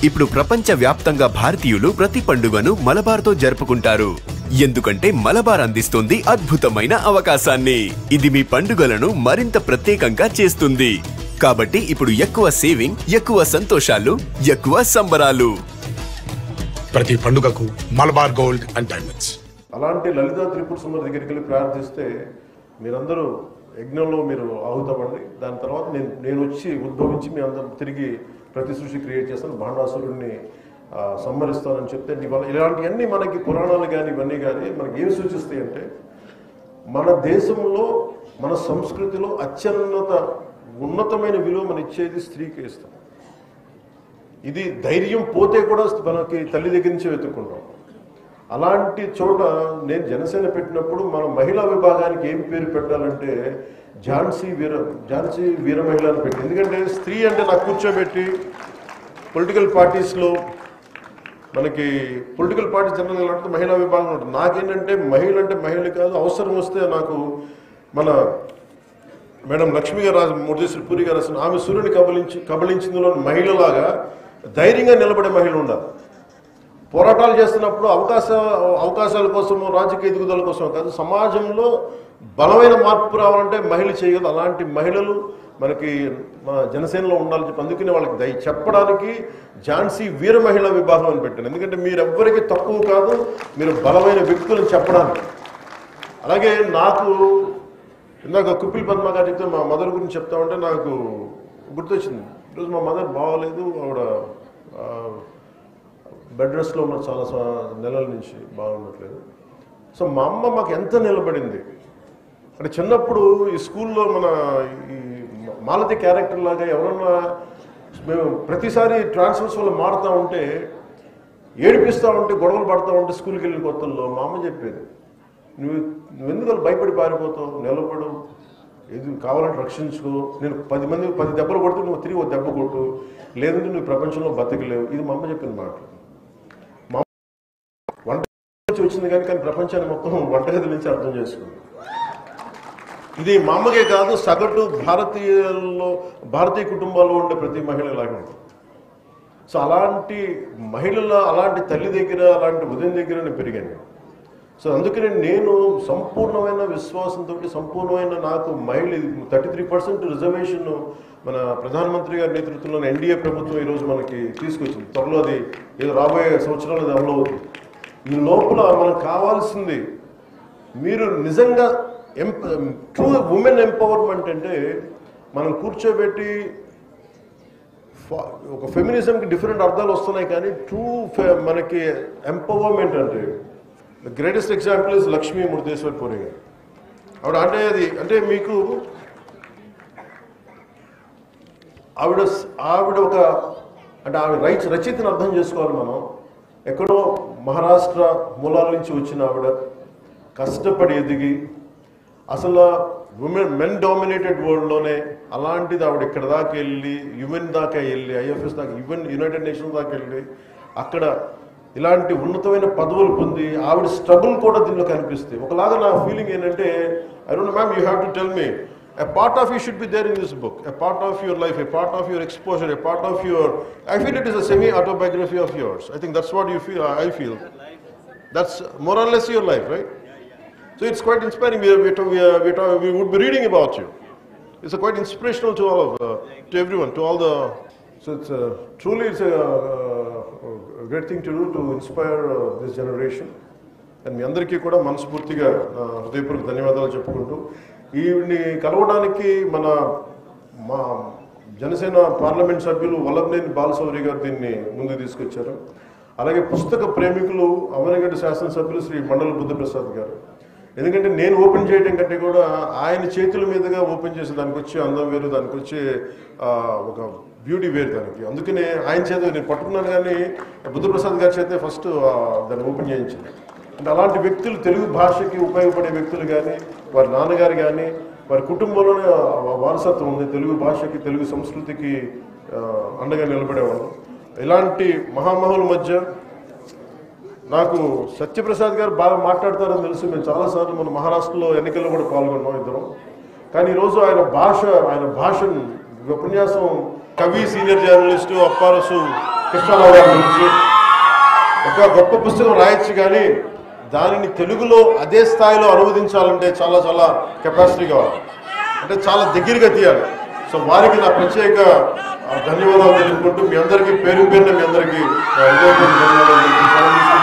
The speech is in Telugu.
ఇప్పుడు ప్రపంచ వ్యాప్తంగా భారతీయులు ప్రతి పండుగను మలబార్తో జరుపుకుంటారు. ఎందుకంటే మలబార్ అందిస్తుంది అద్భుతమైన అవకాశాన్ని. ఇది మీ పండుగలను మరింత ప్రత్యేకంగా చేస్తుంది. కాబట్టి ఇప్పుడు ఎక్కువ సేవింగ్, ఎక్కువ సంతోషాలు, ఎక్కువ సంబరాలు. ప్రతి పండుగకు మలబార్ గోల్డ్ అండ్ డైమండ్స్. అలాంటి లలితా త్రిపుర సుందరి దగ్గరికి వెళ్ళి ప్రార్థిస్తే మీరందరూ యజ్ఞంలో మీరు ఆహుతపండి. దాని తర్వాత నేను వచ్చి ఉద్భవించి మీ అందరూ తిరిగి ప్రతి సృష్టి క్రియేట్ చేస్తాను, భాండాసురుడిని సంహరిస్తానని చెప్తే ఇలాంటివన్నీ మనకి పురాణాలు కానీ ఇవన్నీ కానీ మనకి ఏమి సూచిస్తాయి అంటే మన దేశంలో మన సంస్కృతిలో ఉన్నతమైన విలువ మనం ఇచ్చేది స్త్రీకి ఇస్తాం. ఇది ధైర్యం పోతే కూడా మనకి తల్లి దగ్గర నుంచి వెతుక్కుంటాం. అలాంటి చోట నేను జనసేన పెట్టినప్పుడు మనం మహిళా విభాగానికి ఏం పేరు పెట్టాలంటే ఝాన్సీ వీర మహిళ అని పెట్టి. ఎందుకంటే స్త్రీ అంటే నాకు కూర్చోబెట్టి పొలిటికల్ పార్టీస్లో మనకి పొలిటికల్ పార్టీస్ జనరల్గా అంటే మహిళా విభాగం ఉంటుంది. నాకేంటంటే మహిళ అంటే మహిళ కాదు, అవసరం వస్తే నాకు మన మేడం లక్ష్మి గారు మురళీశ్వర పూరి గారు రాసిన ఆమె సూర్యుని కబలించిందిలో మహిళలాగా ధైర్యంగా నిలబడే మహిళ ఉండాలి. పోరాటాలు చేస్తున్నప్పుడు అవకాశాల కోసము, రాజకీయ ఎదుగుదల కోసం కాదు, సమాజంలో బలమైన మార్పు రావాలంటే మహిళ చేయగలదు. అలాంటి మహిళలు మనకి మన జనసేనలో ఉండాలని చెప్పి అందుకనే వాళ్ళకి చెప్పడానికి ఝాన్సీ వీర మహిళా విభాగం అని పెట్టాను. ఎందుకంటే మీరెవ్వరికి తక్కువ కాదు, మీరు బలమైన వ్యక్తులను చెప్పడానికి. అలాగే నాకు ఇందాక కుప్పిల్ పద్మ గారు చెప్తే మా మదర్ గురించి చెప్తామంటే నాకు గుర్తొచ్చింది. ఈరోజు మా మదర్ బాగోలేదు, ఆవిడ బెడ్ రెస్ట్లో ఉన్న చాలా నెలల నుంచి బాగుండట్లేదు. సో మా అమ్మ మాకు ఎంత నిలబడింది అంటే చిన్నప్పుడు ఈ స్కూల్లో మన ఈ మాలతి క్యారెక్టర్ లాగా ఎవరన్నా మేము ప్రతిసారి ట్రాన్స్ఫర్స్ వల్ల మారుతూ ఉంటే ఏడిపిస్తూ ఉంటే గొడవలు పడుతూ ఉంటే స్కూల్కి వెళ్ళిన కొత్తల్లో మా అమ్మ చెప్పేది, నువ్వు ఎందుకు భయపడి పారిపోతావు, నిలబడు, ఏది కావాలంటే రక్షించుకో, నేను 10 దెబ్బలు కొడితే నువ్వు తిరిగి ఒక దెబ్బ కొట్టు, లేదంటే నువ్వు ప్రపంచంలో బతకలేవు. ఇది మా అమ్మ చెప్పిన మాట. మా వంట నుంచి వచ్చింది కానీ ప్రపంచాన్ని మొత్తం వంటగది నుంచి అర్థం చేసుకుంది. ఇది మా అమ్మకే కాదు, సగటు భారతీయ కుటుంబాల్లో ఉండే ప్రతి మహిళ ఇలాగే ఉంటుంది. సో అలాంటి అలాంటి తల్లి దగ్గర, అలాంటి ఉదయం దగ్గర నేను పెరిగాను. సో అందుకనే నేను సంపూర్ణమైన విశ్వాసంతో, సంపూర్ణమైన నాకు మహిళ 33% రిజర్వేషన్ మన ప్రధానమంత్రి గారి నేతృత్వంలోని ఎన్డీఏ ప్రభుత్వం ఈరోజు మనకి తీసుకొచ్చింది. త్వరలో అది ఏదో రాబోయే సంవత్సరాలు అమలు అవుతుంది. ఈ లోపల మనకు కావాల్సింది మీరు నిజంగా ట్రూ ఉమెన్ ఎంపవర్మెంట్ అంటే మనం కూర్చోబెట్టి ఒక ఫెమినిజంకి డిఫరెంట్ అర్థాలు వస్తున్నాయి కానీ ట్రూ మనకి ఎంపవర్మెంట్ అంటే the greatest example is Lakshmi Muraleeshwara Puri గారు. అంటే మీకు ఆవిడ ఒక అంటే ఆవిడ రచయితను అర్థం చేసుకోవాలి మనం. ఎక్కడో మహారాష్ట్ర మూలాల నుంచి వచ్చిన ఆవిడ కష్టపడి ఎదిగి అసలు మెన్ డామినేటెడ్ వరల్డ్లోనే అలాంటిది ఆవిడ ఇక్కడ దాకా వెళ్ళి యుఎన్ దాకా వెళ్ళి ఐఎఫ్ఎస్ దాకా ఈవెన్ యునైటెడ్ నేషన్స్ దాకా వెళ్ళి అక్కడ ఇలాంటి ఉన్నతమైన పదవులు పొంది ఆవిడ స్ట్రగుల్ కూడా దీనిలో కనిపిస్తాయి. ఒకలాగా నా ఫీలింగ్ ఏంటంటే I don't know ma'am, you have to tell me a part of you should be there in this book, a part of your life, a part of your exposure, a part of your, I feel it is a semi-autobiography of yours. I think that's what you feel, I feel. That's more or less your life, right? So it's quite inspiring. We would be reading about you. It's quite inspirational to all of, to everyone, to all the. So it's truly it's a great thing to do to inspire this generation. And మీ అందరికీ కూడా మనస్ఫూర్తిగా హృదయపూర్వక ధన్యవాదాలు చెప్పుకుంటూ ఈవిని కలవడానికి మా జనసేన పార్లమెంట్ సభ్యులు వల్లభనేని బాలశౌరి గారు దీన్ని ముందుకు తీసుకొచ్చారు. అలాగే పుస్తక ప్రేమికులు అవనగడ్డ శాసనసభ్యులు శ్రీ మండల బుద్ధప్రసాద్ గారు. ఎందుకంటే నేను ఓపెన్ చేయడం కంటే కూడా ఆయన చేతుల మీదుగా ఓపెన్ చేసి దానికి వచ్చే అందం వేరు, దానికి వచ్చే ఒక బ్యూటీ వేరు దానికి. అందుకనే ఆయన చేత నేను పట్టుకున్నాను కానీ బుద్ధప్రసాద్ గారి చేతే ఫస్ట్ దాన్ని ఓపెన్ చేయించింది. అంటే అలాంటి వ్యక్తులు తెలుగు భాషకి ఉపయోగపడే వ్యక్తులు కానీ వారి నాన్నగారు కానీ వారి కుటుంబంలోనే వారసత్వం ఉంది, తెలుగు భాషకి తెలుగు సంస్కృతికి అండగా నిలబడేవాళ్ళు. ఇలాంటి మహామహుల మధ్య నాకు సత్యప్రసాద్ గారు బాగా మాట్లాడతారని తెలుసు. మేము చాలాసార్లు మన మహారాష్ట్రలో ఎన్నికల్లో కూడా పాల్గొన్నాం ఇద్దరం. కానీ ఈరోజు ఆయన భాషను ఉపన్యాసం కవి, సీనియర్ జర్నలిస్టు అప్పారసు కృష్ణారావు గారి గురించి. ఒక గొప్ప పుస్తకం రాయొచ్చు కానీ దానిని తెలుగులో అదే స్థాయిలో అనువదించాలంటే చాలా చాలా కెపాసిటీ కావాలి, అంటే చాలా దగ్గరగా తీయాలి. సో వారికి నా ప్రత్యేక ధన్యవాదాలు తెలుపుకుంటూ మీ అందరికీ పేరు పేరున మీ అందరికీ హృదయపూర్వక ధన్యవాదాలు తెలుపుకుంటూ